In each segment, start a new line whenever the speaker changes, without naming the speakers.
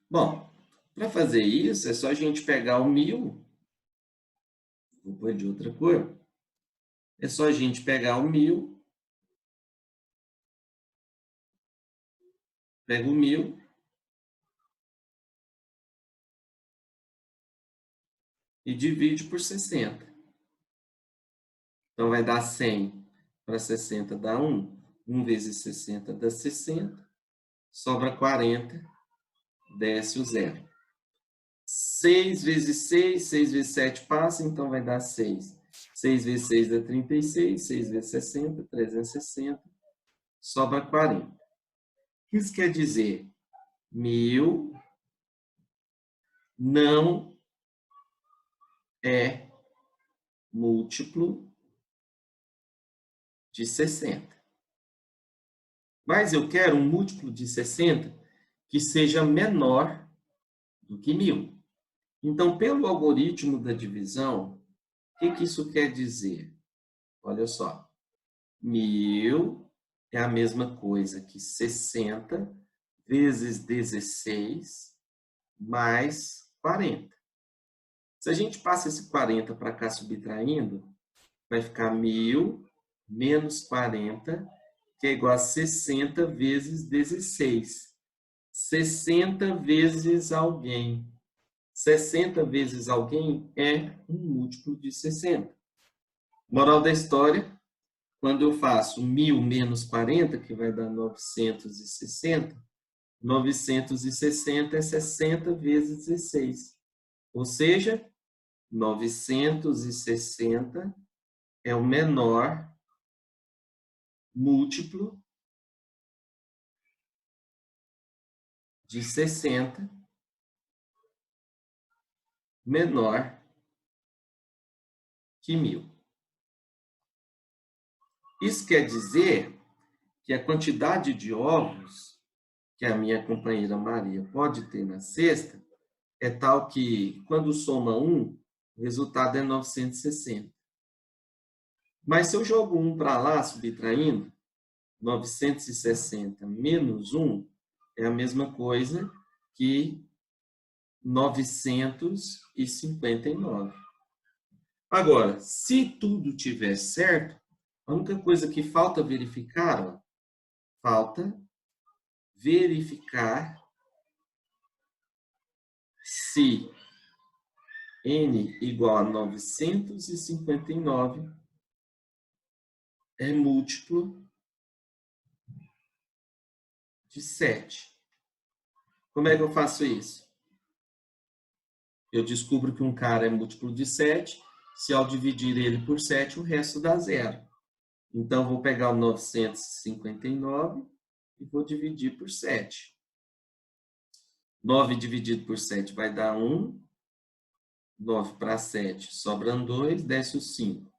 Bom, para fazer isso, é só a gente pegar o 1000, vou pôr de outra cor, é só a gente pegar o 1000, pega o 1000 e divide por 60. Então, vai dar 100 para 60 dá 1. 1 vezes 60 dá 60. Sobra 40, desce o zero. 6 vezes 6, 6 vezes 7 passa, então vai dar 6. 6 vezes 6 dá 36, 6 vezes 60, 360, sobra 40. O que isso quer dizer? 1000 não é múltiplo de 60. Mas eu quero um múltiplo de 60 que seja menor do que 1000. Então, pelo algoritmo da divisão, o que isso quer dizer? Olha só, 1000 é a mesma coisa que 60 vezes 16 mais 40. Se a gente passa esse 40 para cá subtraindo, vai ficar 1000 menos 40, que é igual a 60 vezes 16. 60 vezes alguém. 60 vezes alguém é um múltiplo de 60. Moral da história, quando eu faço 1000 menos 40, que vai dar 960, 960 é 60 vezes 16. Ou seja, 960 é o menor múltiplo de 60, menor que 1000. Isso quer dizer que a quantidade de ovos que a minha companheira Maria pode ter na cesta é tal que, quando soma 1, o resultado é 960. Mas se eu jogo 1 para lá, subtraindo, 960 menos 1 é a mesma coisa que 959. Agora, se tudo tiver certo, a única coisa que falta verificar, falta verificar se n igual a 959 é múltiplo de 7. Como é que eu faço isso? Eu descubro que um cara é múltiplo de 7, se ao dividir ele por 7, o resto dá zero. Então, vou pegar o 959 e vou dividir por 7. 9 dividido por 7 vai dar 1. 9 para 7, sobram 2, desce o 5.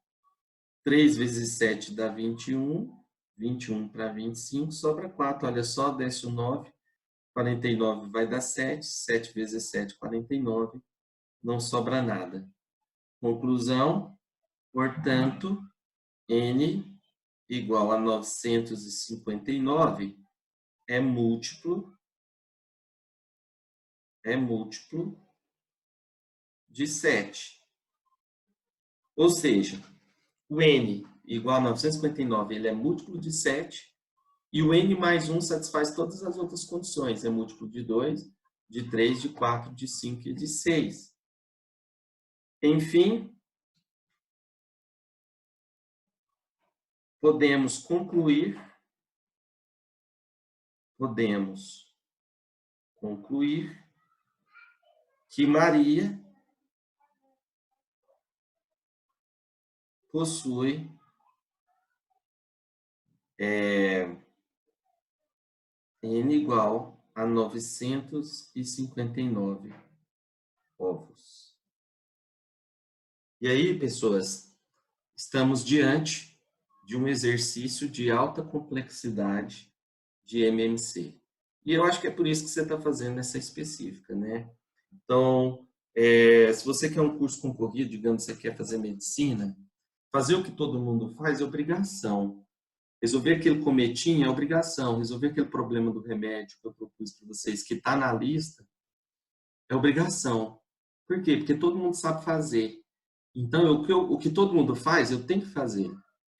3 vezes 7 dá 21. 21 para 25, sobra 4. Olha só, desce o 9. 49 vai dar 7. 7 vezes 7, 49. Não sobra nada. Conclusão, portanto, n igual a 959 é múltiplo de 7. Ou seja, o n igual a 959, ele é múltiplo de 7, e o n mais 1 satisfaz todas as outras condições. É múltiplo de 2, de 3, de 4, de 5 e de 6. Enfim, podemos concluir que Maria possui n igual a 959 ovos. E aí, pessoas, estamos diante de um exercício de alta complexidade de MMC. E eu acho que é por isso que você está fazendo essa específica, né? Então, se você quer um curso concorrido, digamos, você quer fazer medicina, fazer o que todo mundo faz é obrigação. Resolver aquele cometinho é obrigação. Resolver aquele problema do remédio que eu propus para vocês, que está na lista, é obrigação. Por quê? Porque todo mundo sabe fazer. Então, o que todo mundo faz, eu tenho que fazer.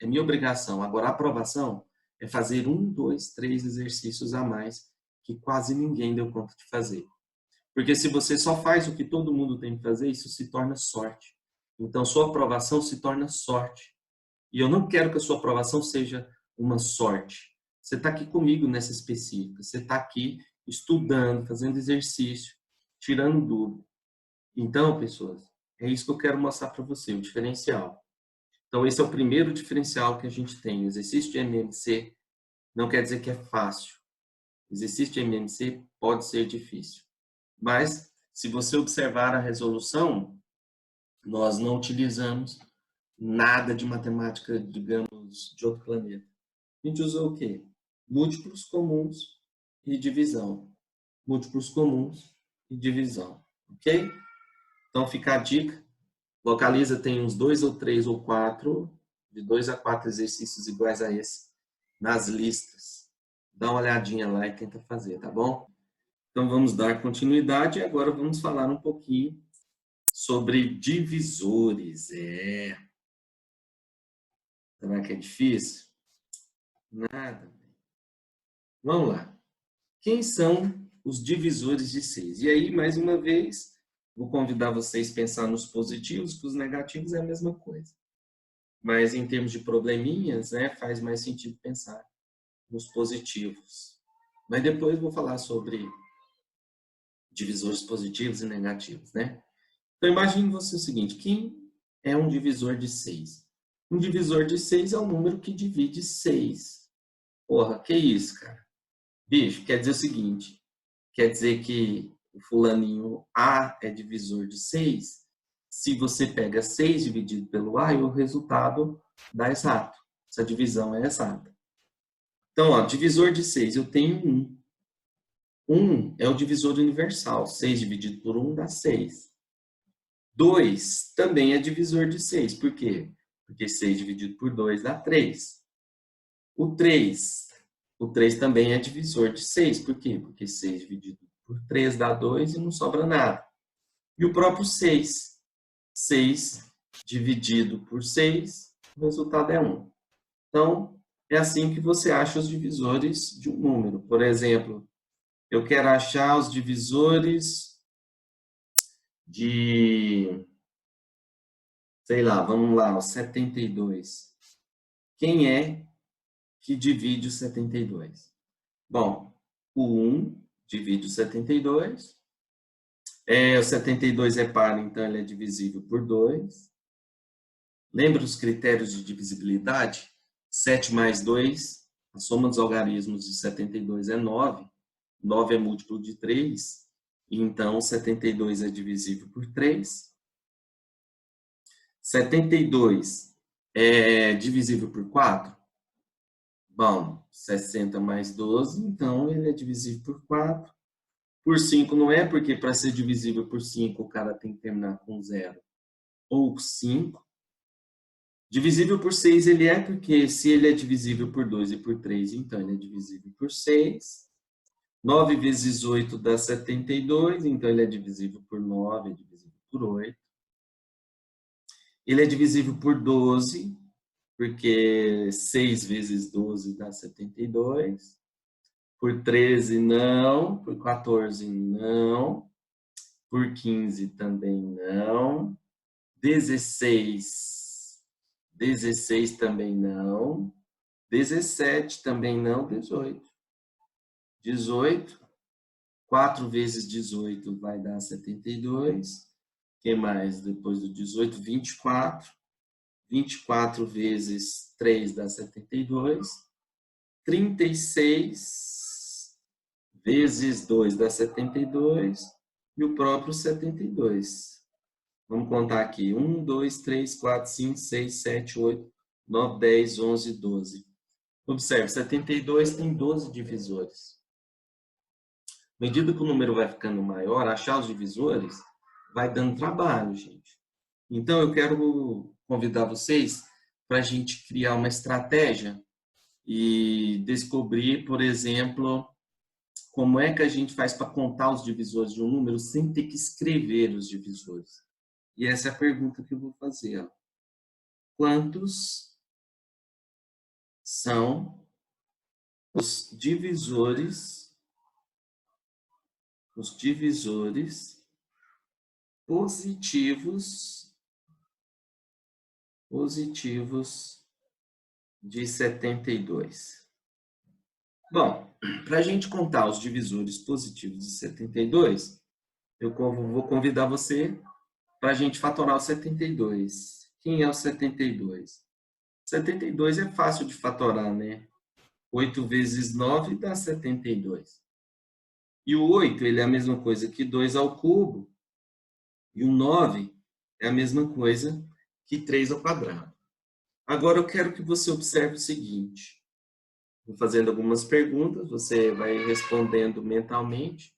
É minha obrigação. Agora, a aprovação é fazer 1, 2, 3 exercícios a mais que quase ninguém deu conta de fazer. Porque se você só faz o que todo mundo tem que fazer, isso se torna sorte. Então, sua aprovação se torna sorte. E eu não quero que a sua aprovação seja uma sorte. Você está aqui comigo nessa específica. Você está aqui estudando, fazendo exercício, tirando dúvida. Então, pessoas, é isso que eu quero mostrar para você, o diferencial. Então, esse é o primeiro diferencial que a gente tem. O exercício de MMC não quer dizer que é fácil. O exercício de MMC pode ser difícil. Mas, se você observar a resolução, nós não utilizamos nada de matemática, digamos, de outro planeta. A gente usou o quê? Múltiplos comuns e divisão. Múltiplos comuns e divisão. Ok? Então, fica a dica. Localiza, tem uns 2 ou 3 ou 4, de 2 a 4 exercícios iguais a esse, nas listas. Dá uma olhadinha lá e tenta fazer, tá bom? Então, vamos dar continuidade e agora vamos falar um pouquinho sobre divisores. Será que é difícil? Nada. Vamos lá. Quem são os divisores de 6? E aí, mais uma vez, vou convidar vocês a pensar nos positivos, que os negativos é a mesma coisa. Mas em termos de probleminhas, né, faz mais sentido pensar nos positivos. Mas depois vou falar sobre divisores positivos e negativos, né? Então imagine você o seguinte, quem é um divisor de 6? Um divisor de 6 é um número que divide 6. Porra, que isso, cara? Bicho, quer dizer o seguinte, quer dizer que o fulaninho A é divisor de 6, se você pega 6 dividido pelo A, o resultado dá exato. Essa divisão é exata. Então, ó, divisor de 6, eu tenho 1. 1 é o divisor universal. 6 dividido por 1 dá 6. 2 também é divisor de 6. Por quê? Porque 6 dividido por 2 dá 3. O 3 também é divisor de 6. Por quê? Porque 6 dividido por 3 dá 2 e não sobra nada. E o próprio 6. 6 dividido por 6, o resultado é 1. Então, é assim que você acha os divisores de um número. Por exemplo, eu quero achar os divisores de, sei lá, vamos lá, o 72. Quem é que divide o 72? Bom, o 1 divide o 72. O 72 é par, então ele é divisível por 2. Lembra os critérios de divisibilidade? 7 mais 2, a soma dos algarismos de 72 é 9. 9 é múltiplo de 3, então 72 é divisível por 3. 72 é divisível por 4? Bom, 60 mais 12, então ele é divisível por 4. Por 5 não é, porque para ser divisível por 5 o cara tem que terminar com 0 ou 5. Divisível por 6 ele é, porque se ele é divisível por 2 e por 3, então ele é divisível por 6. 9 vezes 8 dá 72, então ele é divisível por 9, é divisível por 8. Ele é divisível por 12, porque 6 vezes 12 dá 72. Por 13, não. Por 14, não. Por 15, também não. 16 também não. 17 também não. 18. 4 vezes 18 vai dar 72. O que mais? Depois do 18, 24. 24 vezes 3 dá 72. 36 vezes 2 dá 72. E o próprio 72. Vamos contar aqui. 1, 2, 3, 4, 5, 6, 7, 8, 9, 10, 11, 12. Observe, 72 tem 12 divisores. À medida que o número vai ficando maior, achar os divisores vai dando trabalho, gente. Então, eu quero convidar vocês para a gente criar uma estratégia e descobrir, por exemplo, como é que a gente faz para contar os divisores de um número sem ter que escrever os divisores? E essa é a pergunta que eu vou fazer. Ó. Quantos são os divisores positivos de 72? Bom, para a gente contar os divisores positivos de 72, eu vou convidar você para a gente fatorar o 72. Quem é o 72? 72 é fácil de fatorar, né? 8 vezes 9 dá 72. E o 8, ele é a mesma coisa que 2 ao cubo. E o 9 é a mesma coisa que 3 ao quadrado. Agora eu quero que você observe o seguinte. Vou fazendo algumas perguntas, você vai respondendo mentalmente.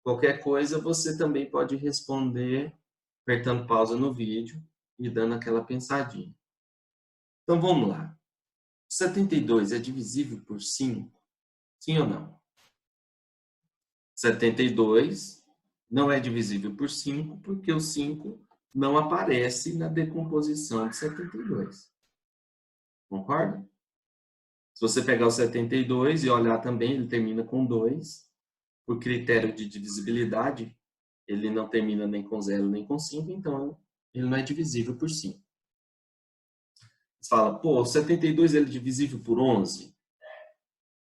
Qualquer coisa você também pode responder apertando pausa no vídeo e dando aquela pensadinha. Então vamos lá. 72 é divisível por 5? Sim ou não? 72 não é divisível por 5 porque o 5 não aparece na decomposição de 72. Concorda? Se você pegar o 72 e olhar também, ele termina com 2. Por critério de divisibilidade, ele não termina nem com 0 nem com 5, então ele não é divisível por 5. Você fala, pô, o 72 ele é divisível por 11?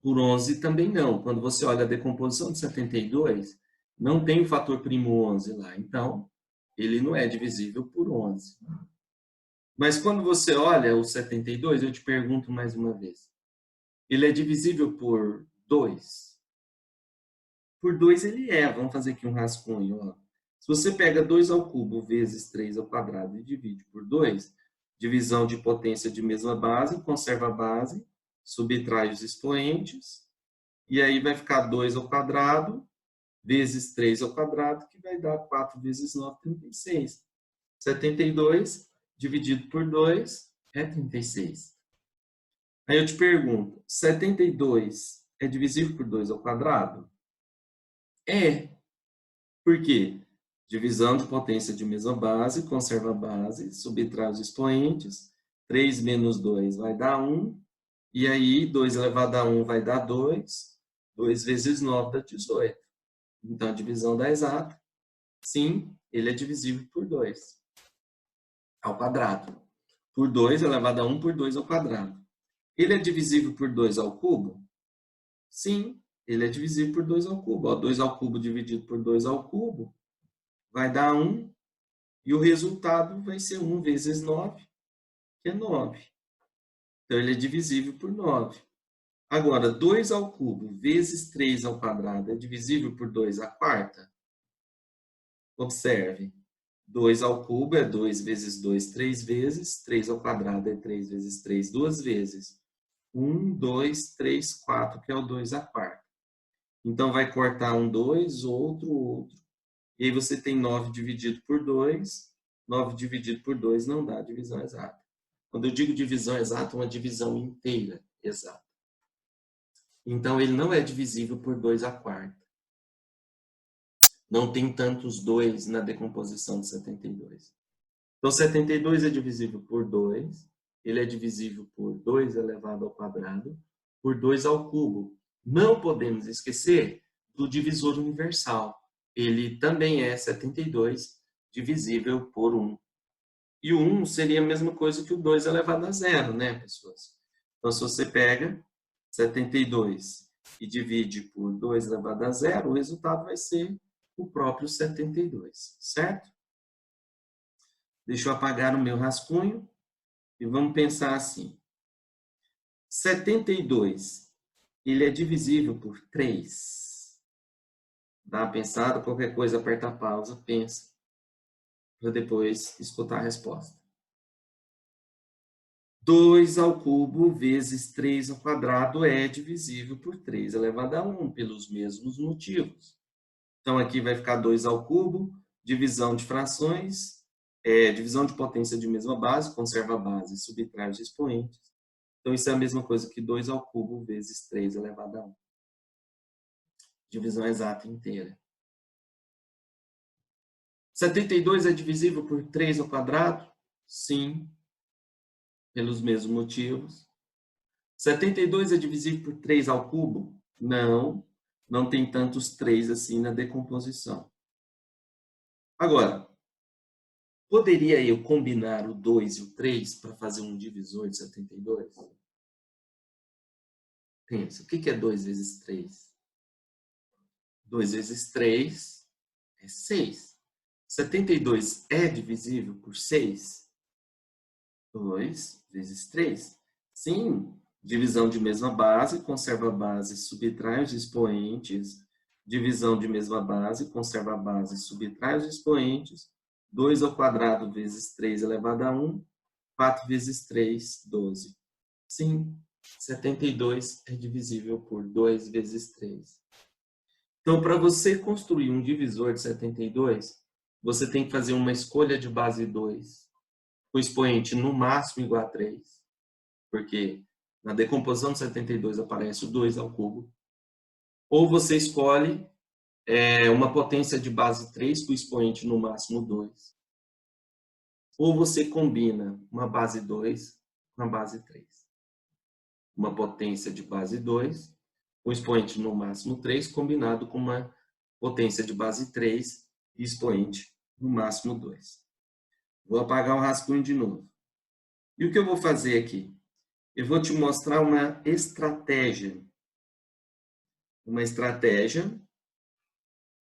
Por 11 também não. Quando você olha a decomposição de 72, não tem o fator primo 11 lá. Então, ele não é divisível por 11. Mas quando você olha o 72, eu te pergunto mais uma vez. Ele é divisível por 2? Por 2 ele é. Vamos fazer aqui um rascunho. Ó. Se você pega 2 ao cubo vezes 3 ao quadrado e divide por 2, divisão de potência de mesma base, conserva a base, subtrai os expoentes, e aí vai ficar 2 ao quadrado vezes 3 ao quadrado, que vai dar 4 vezes 9, 36. 72 dividido por 2 é 36. Aí eu te pergunto, 72 é divisível por 2 ao quadrado? É. Por quê? Divisão de potência de mesma base, conserva a base, subtrai os expoentes, 3 menos 2 vai dar 1, e aí 2 elevado a 1 vai dar 2, 2 vezes 9 dá 18. Então, a divisão dá exata. Sim, ele é divisível por 2 ao quadrado. Por 2 elevado a 1 por 2 ao quadrado. Ele é divisível por 2 ao cubo? Sim, ele é divisível por 2 ao cubo. 2 ao cubo dividido por 2 ao cubo vai dar 1. E o resultado vai ser 1 vezes 9, que é 9. Então, ele é divisível por 9. Agora, 2 ao cubo vezes 3 ao quadrado é divisível por 2 à quarta? Observe. 2 ao cubo é 2 vezes 2, 3 vezes. 3 ao quadrado é 3 vezes 3, 2 vezes. 1, 2, 3, 4, que é o 2 à quarta. Então, vai cortar um 2, outro. E aí você tem 9 dividido por 2. 9 dividido por 2 não dá divisão exata. Quando eu digo divisão exata, uma divisão inteira exata. Então, ele não é divisível por 2 à quarta. Não tem tantos 2 na decomposição de 72. Então, 72 é divisível por 2. Ele é divisível por 2 elevado ao quadrado, por 2 ao cubo. Não podemos esquecer do divisor universal. Ele também é 72 divisível por 1. E o 1 seria a mesma coisa que o 2 elevado a zero, né, pessoas? Então, se você pega 72 e divide por 2 elevado a zero, o resultado vai ser o próprio 72, certo? Deixa eu apagar o meu rascunho e vamos pensar assim. 72, ele é divisível por 3. Dá uma pensada, qualquer coisa, aperta a pausa, pensa, para depois escutar a resposta. 2 ao cubo vezes 3 ao quadrado é divisível por 3 elevado a 1, pelos mesmos motivos. Então, aqui vai ficar 2 ao cubo, divisão de frações, divisão de potência de mesma base, conserva a base, subtrai os expoentes. Então, isso é a mesma coisa que 2 ao cubo vezes 3 elevado a 1. divisão exata inteira. 72 é divisível por 3 ao quadrado? Sim, pelos mesmos motivos. 72 é divisível por 3 ao cubo? Não, não tem tantos 3 assim na decomposição. Agora, poderia eu combinar o 2 e o 3 para fazer um divisor de 72? Pensa, o que é 2 vezes 3? 2 vezes 3 é 6. 72 é divisível por 6? 2 vezes 3. Sim, divisão de mesma base, conserva a base, subtrai os expoentes. Divisão de mesma base, conserva a base, subtrai os expoentes. 2 ao quadrado vezes 3 elevado a 1. 4 vezes 3, 12. Sim, 72 é divisível por 2 vezes 3. Então, para você construir um divisor de 72, você tem que fazer uma escolha de base 2, o expoente no máximo igual a 3, porque na decomposição de 72 aparece o 2 ao cubo. Ou você escolhe uma potência de base 3 com o expoente no máximo 2. Ou você combina uma base 2 com a base 3. Uma potência de base 2, o expoente no máximo 3, combinado com uma potência de base 3 e expoente no máximo 2. Vou apagar o rascunho de novo. E o que eu vou fazer aqui? Eu vou te mostrar uma estratégia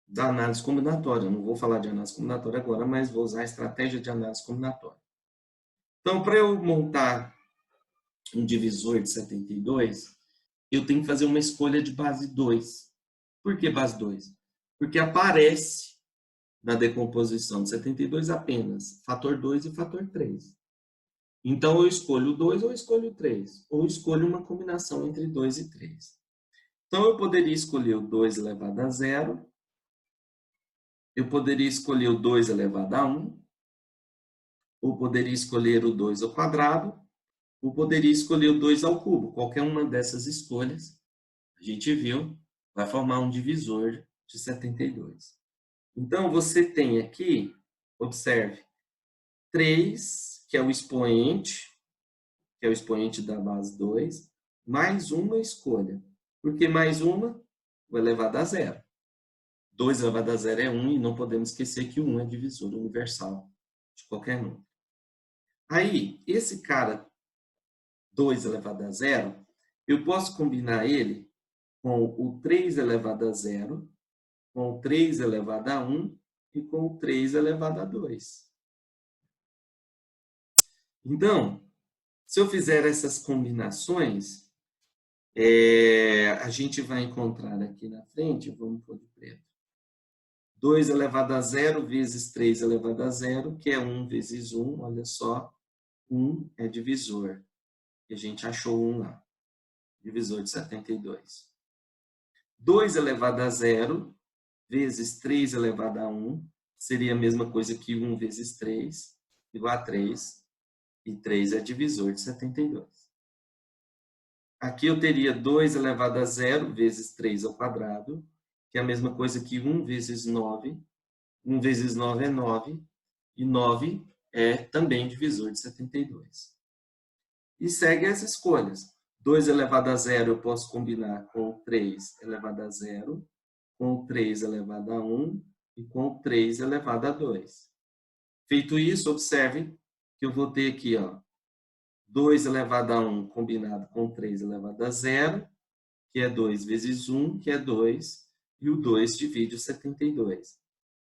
da análise combinatória. Eu não vou falar de análise combinatória agora, mas vou usar a estratégia de análise combinatória. Então, para eu montar um divisor de 72, eu tenho que fazer uma escolha de base 2. Por que base 2? Porque aparece na decomposição de 72 apenas fator 2 e fator 3. Então, eu escolho o 2 ou escolho o 3, ou escolho uma combinação entre 2 e 3. Então, eu poderia escolher o 2 elevado a 0, eu poderia escolher o 2 elevado a 1, ou poderia escolher o 2 ao quadrado, ou poderia escolher o 2 ao cubo. Qualquer uma dessas escolhas, a gente viu, vai formar um divisor de 72. Então, você tem aqui, observe, 3, que é o expoente da base 2, mais uma escolha. Por que mais uma? O elevado a 0. 2 elevado a 0 é 1, e não podemos esquecer que o 1 é divisor universal de qualquer número. Aí, esse cara, 2 elevado a 0, eu posso combinar ele com o 3 elevado a 0, com o 3 elevado a 1 e com o 3 elevado a 2. Então, se eu fizer essas combinações, a gente vai encontrar aqui na frente, vamos pôr de preto, 2 elevado a 0 vezes 3 elevado a 0, que é 1 vezes 1, olha só, 1 é divisor, e a gente achou 1 lá, divisor de 72. 2 elevado a 0 vezes 3 elevado a 1, seria a mesma coisa que 1 vezes 3, igual a 3, e 3 é divisor de 72. Aqui eu teria 2 elevado a 0 vezes 3 ao quadrado, que é a mesma coisa que 1 vezes 9. 1 vezes 9 é 9, e 9 é também divisor de 72. E segue as escolhas. 2 elevado a 0 eu posso combinar com o 3 elevado a 0, com o 3 elevado a 1 e com o 3 elevado a 2. Feito isso, observe que eu vou ter aqui, 2 elevado a 1 combinado com 3 elevado a 0, que é 2 vezes 1, que é 2, e o 2 divide o 72.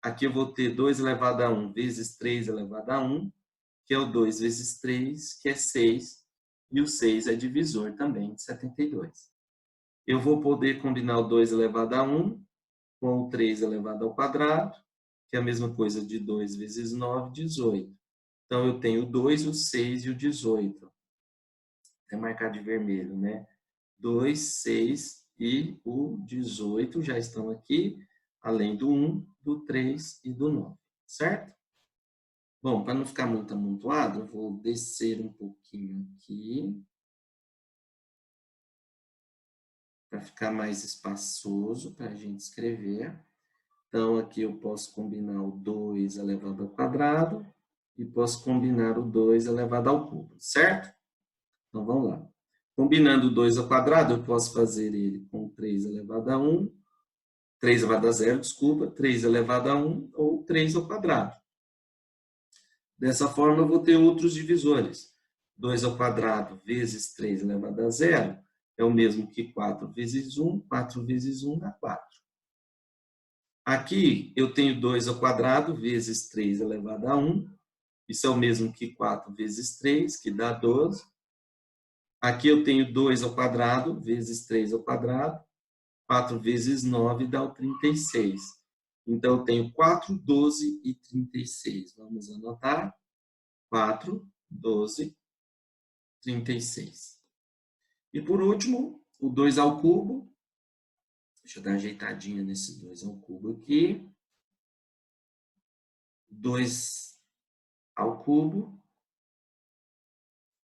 Aqui eu vou ter 2 elevado a 1 vezes 3 elevado a 1, que é o 2 vezes 3, que é 6, e o 6 é divisor também de 72. Eu vou poder combinar o 2 elevado a 1 com o 3 elevado ao quadrado, que é a mesma coisa de 2 vezes 9, 18. Então, eu tenho o 2, o 6 e o 18. Vou marcar de vermelho, né? 2, 6 e o 18 já estão aqui, além do 1, do 3 e do 9, certo? Bom, para não ficar muito amontoado, eu vou descer um pouquinho aqui, para ficar mais espaçoso para a gente escrever. Então, aqui eu posso combinar o 2 elevado ao quadrado e posso combinar o 2 elevado ao cubo, certo? Então, vamos lá. Combinando o 2 ao quadrado, eu posso fazer ele com 3 elevado a 1, 3 elevado a 0, desculpa, 3 elevado a 1 ou 3 ao quadrado. Dessa forma, eu vou ter outros divisores. 2 ao quadrado vezes 3 elevado a 0 é o mesmo que 4 vezes 1, 4 vezes 1 dá 4. Aqui eu tenho 2 ao quadrado vezes 3 elevado a 1. Isso é o mesmo que 4 vezes 3, que dá 12. Aqui eu tenho 2 ao quadrado vezes 3 ao quadrado. 4 vezes 9 dá o 36. Então, eu tenho 4, 12 e 36. Vamos anotar. 4, 12, 36. E por último, o 2 ao cubo. Deixa eu dar uma ajeitadinha nesse 2 ao cubo aqui. 2 ao cubo.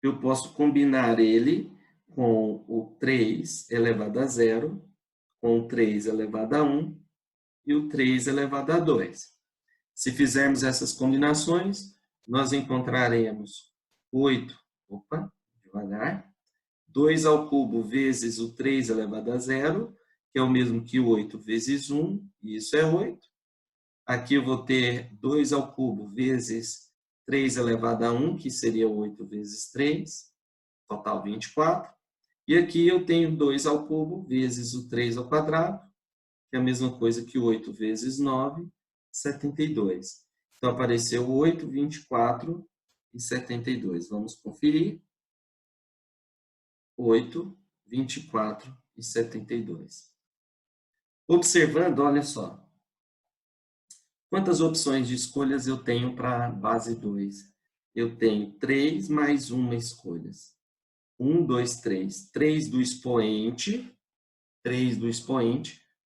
Eu posso combinar ele com o 3 elevado a 0, com o 3 elevado a 1 e o 3 elevado a 2. Se fizermos essas combinações, nós encontraremos 8, devagar, 2 ao cubo vezes o 3 elevado a 0, que é o mesmo que 8 vezes 1, e isso é 8. Aqui eu vou ter 2 ao cubo vezes 3 elevado a 1, que seria 8 vezes 3, total 24. E aqui eu tenho 2 ao cubo vezes o 3 ao quadrado, que é a mesma coisa que 8 vezes 9, 72. Então, apareceu 8, 24 e 72. Vamos conferir. 8, 24 e 72. Observando, olha só. Quantas opções de escolhas eu tenho para a base 2? Eu tenho 3 mais uma escolhas. 1, 2, 3. 3 do expoente,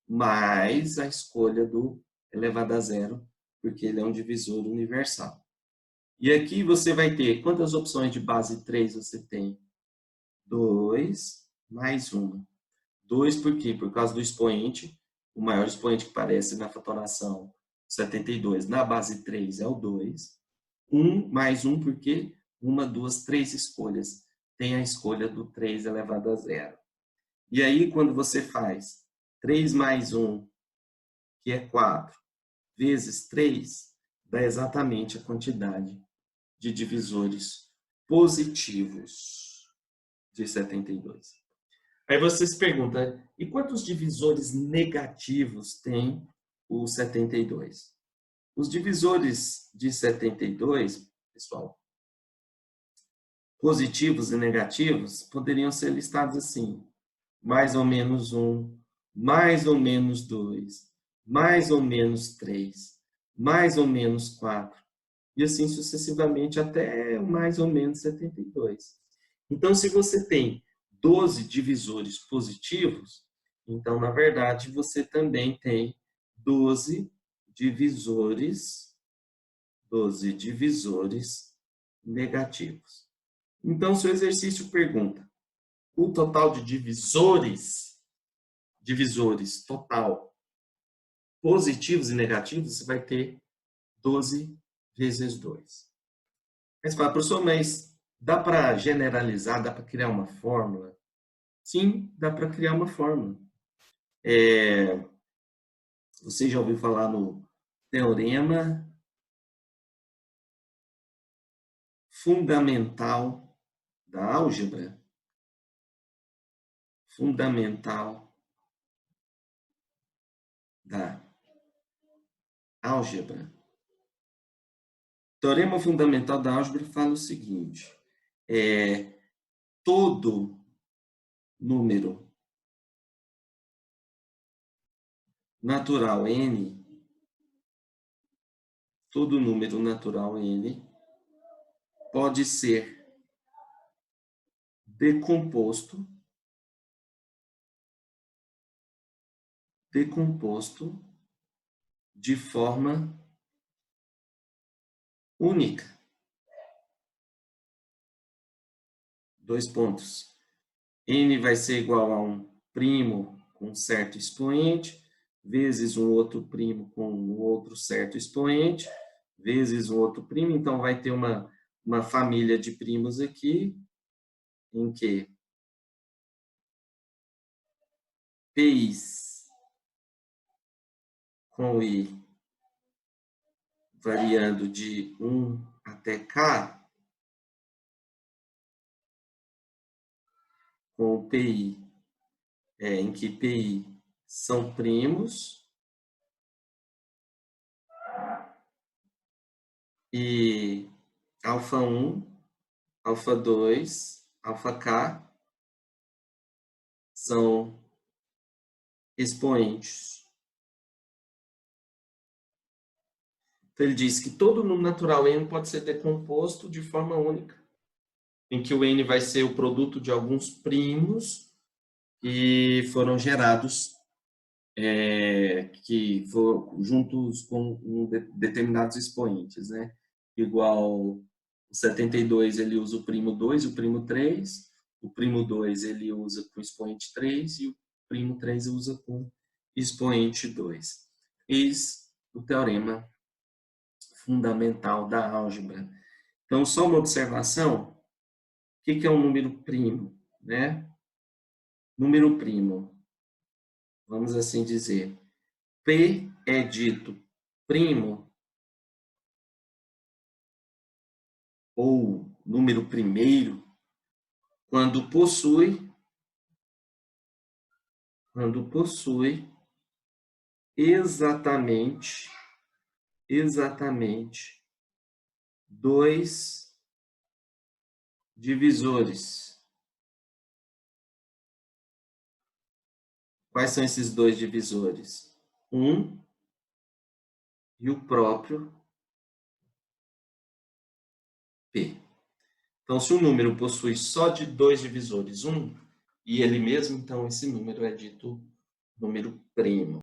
mais a escolha do elevado a zero, porque ele é um divisor universal. E aqui você vai ter, quantas opções de base 3 você tem? 2 mais 1. 2 por quê? Por causa do expoente, o maior expoente que aparece na fatoração 72 na base 3 é o 2. 1 mais 1 porque uma, duas, três escolhas. Tem a escolha do 3 elevado a zero. E aí, quando você faz 3 mais 1, que é 4, vezes 3, dá exatamente a quantidade de divisores positivos de 72. Aí você se pergunta, e quantos divisores negativos tem o 72? Os divisores de 72, pessoal, positivos e negativos, poderiam ser listados assim: mais ou menos 1, mais ou menos 2, mais ou menos 3, mais ou menos 4, e assim sucessivamente até mais ou menos 72. Então, se você tem 12 divisores positivos, então, na verdade, você também tem 12 divisores negativos. Então, se o exercício pergunta o total de divisores total, positivos e negativos, você vai ter 12 vezes 2. Aí você fala, professor, mas dá para generalizar, dá para criar uma fórmula? Sim, dá para criar uma fórmula. Você já ouviu falar no teorema fundamental da álgebra? Fundamental da álgebra. O teorema fundamental da álgebra fala o seguinte: todo número natural n, todo número natural n pode ser decomposto de forma única. Dois pontos. N vai ser igual a 1 primo com um certo expoente, vezes um outro primo com um outro certo expoente, vezes um outro primo. Então, vai ter uma família de primos aqui, em que Pis com I variando de 1 até K, com o PI, em que PI são primos, e alfa 1, alfa 2, alfa K são expoentes. Então, ele diz que todo número natural N pode ser decomposto de forma única, em que o N vai ser o produto de alguns primos que foram gerados que foram juntos com determinados expoentes, né? Igual o 72, ele usa o primo 2 e o primo 3, o primo 2 ele usa com expoente 3 e o primo 3 usa com expoente 2. Eis o teorema fundamental da álgebra. Então, só uma observação, o que é um número primo, né? Número primo, vamos assim dizer, P é dito primo ou número primeiro quando possui exatamente dois divisores. Quais são esses dois divisores? Um e o próprio P. Então, se o número possui só de dois divisores, um e ele mesmo, então esse número é dito número primo.